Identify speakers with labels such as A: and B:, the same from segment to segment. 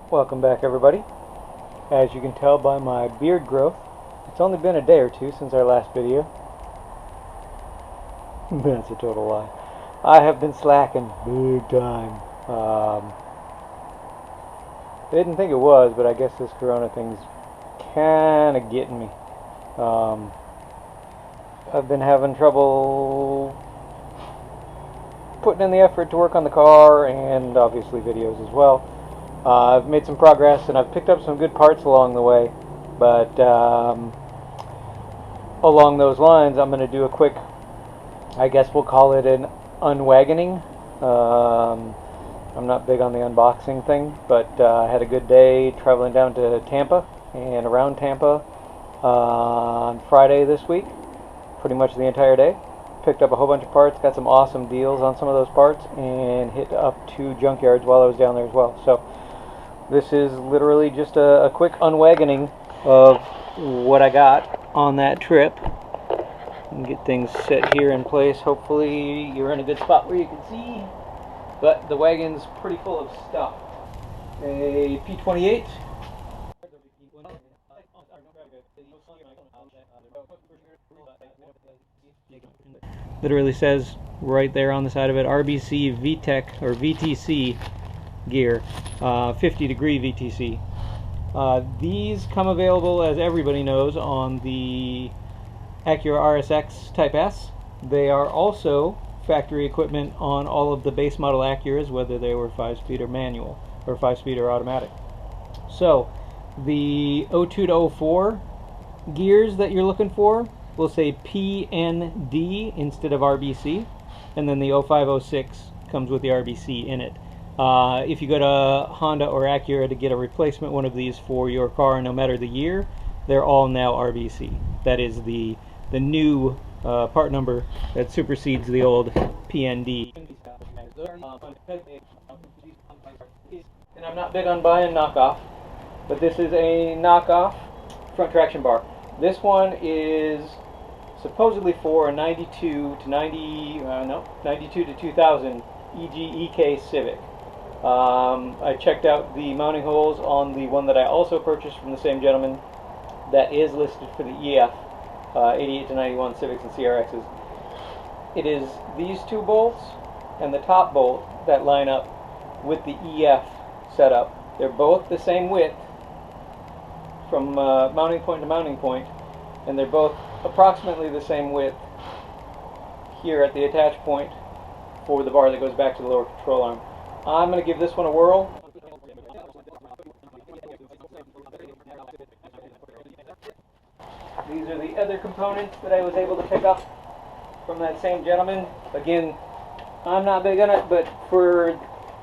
A: Welcome back, everybody. As you can tell by my beard growth, it's only been a day or two since our last video. That's a total lie. I have been slacking big time. I didn't think it was, but I guess this corona thing's kind of getting me. I've been having trouble putting in the effort to work on the car and obviously videos as well. I've made some progress and I've picked up some good parts along the way, but along those lines I'm going to do a quick, I guess we'll call it an unwagoning. I'm not big on the unboxing thing, but I had a good day traveling down to Tampa and around Tampa on Friday this week, pretty much the entire day. Picked up a whole bunch of parts, got some awesome deals on some of those parts, and hit up 2 junkyards while I was down there as well. So this is literally just a quick unwagoning of what I got on that trip. And get things set here in place. Hopefully you're in a good spot where you can see. But the wagon's pretty full of stuff. A P28. Literally says right there on the side of it, RBC VTEC or VTC gear, 50-degree VTC. These come available, as everybody knows, on the Acura RSX Type S. They are also factory equipment on all of the base model Acuras, whether they were 5-speed or manual, or 5-speed or automatic. So the 02 to 04 gears that you're looking for will say PND instead of RBC, and then the 0506 comes with the RBC in it. If you go to Honda or Acura to get a replacement one of these for your car, no matter the year, they're all now RBC. That is the new part number that supersedes the old PND. And I'm not big on buying knockoff, but this is a knockoff front traction bar. This one is supposedly for a 92 to 2000 EK Civic. I checked out the mounting holes on the one that I also purchased from the same gentleman that is listed for the EF 88 to 91 Civics and CRXs. It is these 2 bolts and the top bolt that line up with the EF setup. They're both the same width from mounting point to mounting point, and they're both approximately the same width here at the attach point for the bar that goes back to the lower control arm. I'm going to give this one a whirl. These are the other components that I was able to pick up from that same gentleman. Again, I'm not big on it, but for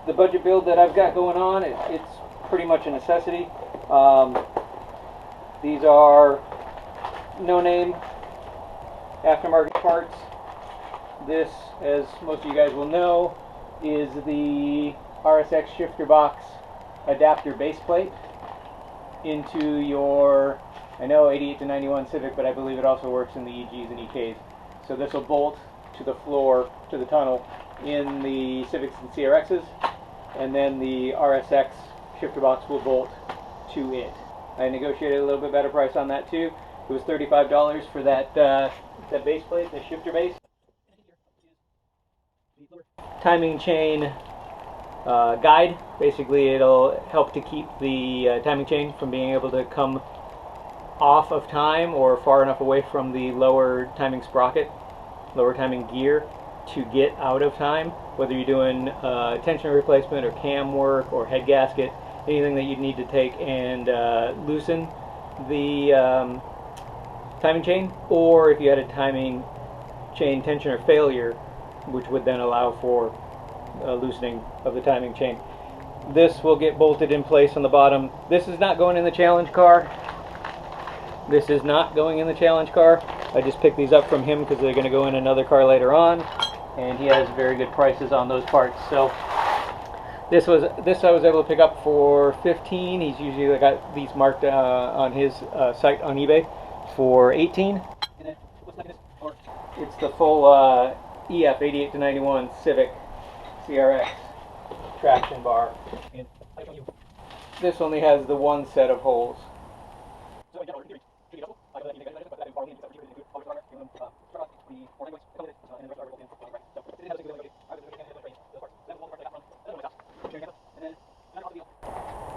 A: the budget build that I've got going on, it's pretty much a necessity. These are no-name aftermarket parts. This, as most of you guys will know, is the RSX shifter box adapter base plate into your, I know 88 to 91 Civic, but I believe it also works in the EGs and EKs. So this will bolt to the floor, to the tunnel in the Civics and CRXs, and then the RSX shifter box will bolt to it. I negotiated a little bit better price on that too. It was $35 for that base plate, the shifter base. Timing chain guide. Basically, it'll help to keep the timing chain from being able to come off of time or far enough away from the lower timing sprocket, lower timing gear, to get out of time. Whether you're doing tensioner replacement or cam work or head gasket, anything that you'd need to take and loosen the timing chain, or if you had a timing chain tensioner failure, which would then allow for loosening of the timing chain. This will get bolted in place on the bottom. This is not going in the challenge car. This is not going in the challenge car. I just picked these up from him because they're going to go in another car later on, and he has very good prices on those parts. So this I was able to pick up for $15. He's usually got these marked on his site on eBay for $18. It's the full EF 88 to 91 Civic CRX traction bar. this only has the one set of holes.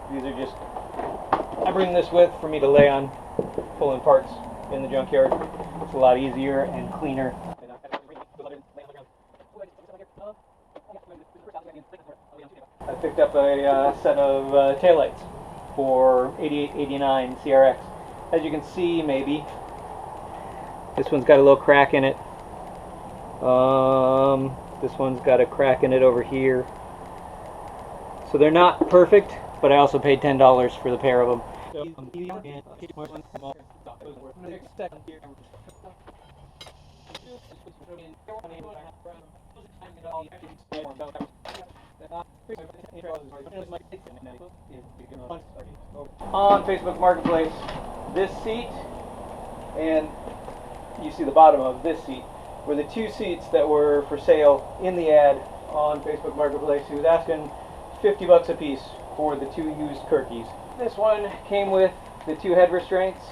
A: These are just, I bring this with for me to lay on pulling parts in the junkyard. It's a lot easier and cleaner. I picked up a set of taillights for 8889 CRX. As you can see, maybe, this one's got a little crack in it. This one's got a crack in it over here. So they're not perfect, but I also paid $10 for the pair of them. On Facebook Marketplace, this seat and you see the bottom of this seat were the two seats that were for sale in the ad on Facebook Marketplace. He was asking $50 a piece for the two used Kirkies. This one came with the two head restraints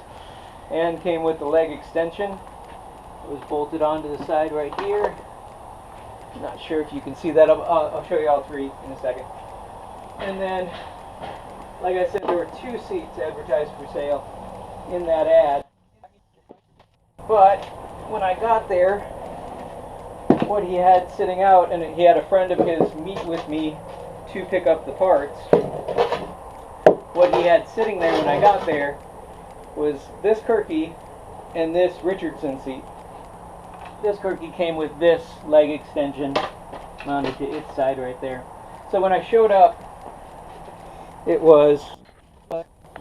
A: and came with the leg extension. It was bolted onto the side right here. Not sure if you can see that. I'll show you all three in a second. And then, like I said, there were two seats advertised for sale in that ad. But when I got there, what he had sitting out, and he had a friend of his meet with me to pick up the parts. What he had sitting there when I got there was this Kirky and this Richardson seat. This Kirky came with this leg extension mounted to its side right there. So when I showed up, it was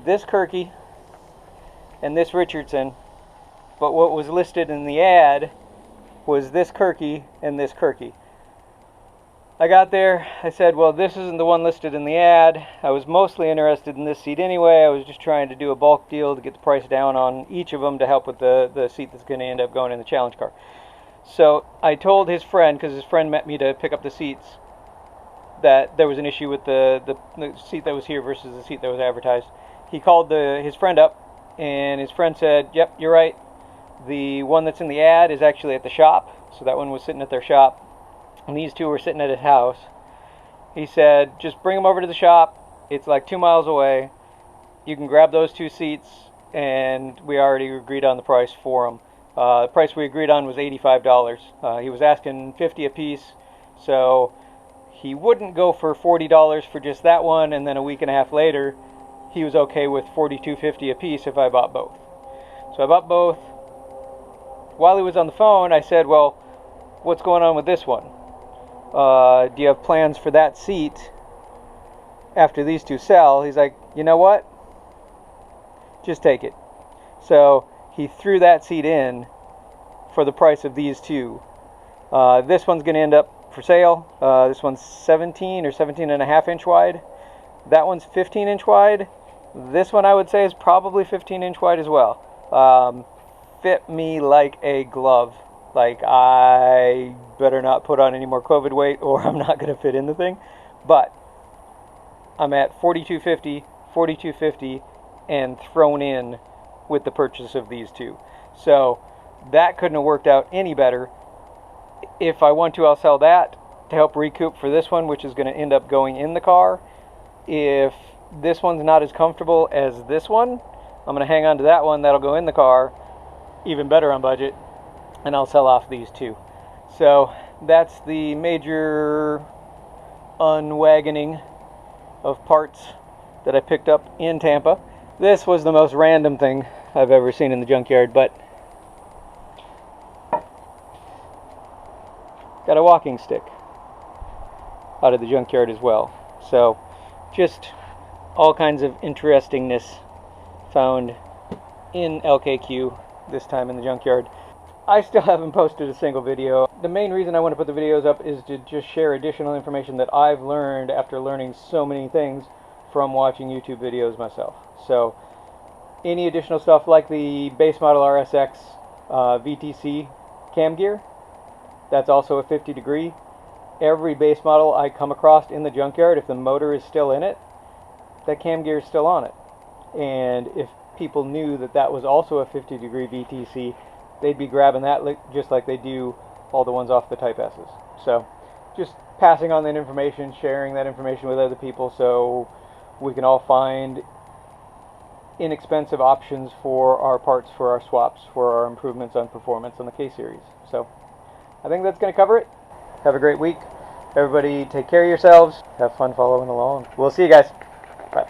A: this Kirky and this Richardson, but what was listed in the ad was this Kirky and this Kirky. I got there, I said, well, this isn't the one listed in the ad. I was mostly interested in this seat anyway. I was just trying to do a bulk deal to get the price down on each of them to help with the seat that's going to end up going in the challenge car. So I told his friend, because his friend met me to pick up the seats, that there was an issue with the seat that was here versus the seat that was advertised. He called his friend up, and his friend said, yep, you're right. The one that's in the ad is actually at the shop. So that one was sitting at their shop. And these two were sitting at his house. He said, just bring them over to the shop. It's like 2 miles away. You can grab those two seats, and we already agreed on the price for them. The price we agreed on was $85. He was asking $50 a piece, so he wouldn't go for $40 for just that one, and then a week and a half later, he was okay with $42.50 a piece if I bought both. So I bought both. While he was on the phone, I said, well, what's going on with this one? Do you have plans for that seat after these two sell? He's like, you know what? Just take it. So he threw that seat in for the price of these two. This one's going to end up for sale. This one's 17 or 17 and a half inch wide. That one's 15 inch wide. This one I would say is probably 15 inch wide as well. Fit me like a glove. Like, I better not put on any more COVID weight or I'm not going to fit in the thing. But I'm at $42.50, $42.50, and thrown in with the purchase of these two. So that couldn't have worked out any better. If I want to, I'll sell that to help recoup for this one, which is going to end up going in the car. If this one's not as comfortable as this one, I'm going to hang on to that one. That'll go in the car, even better on budget, and I'll sell off these two. So that's the major unwagoning of parts that I picked up in Tampa. This was the most random thing I've ever seen in the junkyard, but got a walking stick out of the junkyard as well. So just all kinds of interestingness found in LKQ, this time in the junkyard. I still haven't posted a single video. The main reason I want to put the videos up is to just share additional information that I've learned after learning so many things from watching YouTube videos myself. So any additional stuff like the base model RSX VTC cam gear, that's also a 50 degree. Every base model I come across in the junkyard, if the motor is still in it, that cam gear is still on it. And if people knew that that was also a 50-degree VTC, they'd be grabbing that just like they do all the ones off the Type S's. So just passing on that information, sharing that information with other people so we can all find inexpensive options for our parts, for our swaps, for our improvements on performance on the K-Series. So I think that's going to cover it. Have a great week. Everybody take care of yourselves. Have fun following along. We'll see you guys. Bye.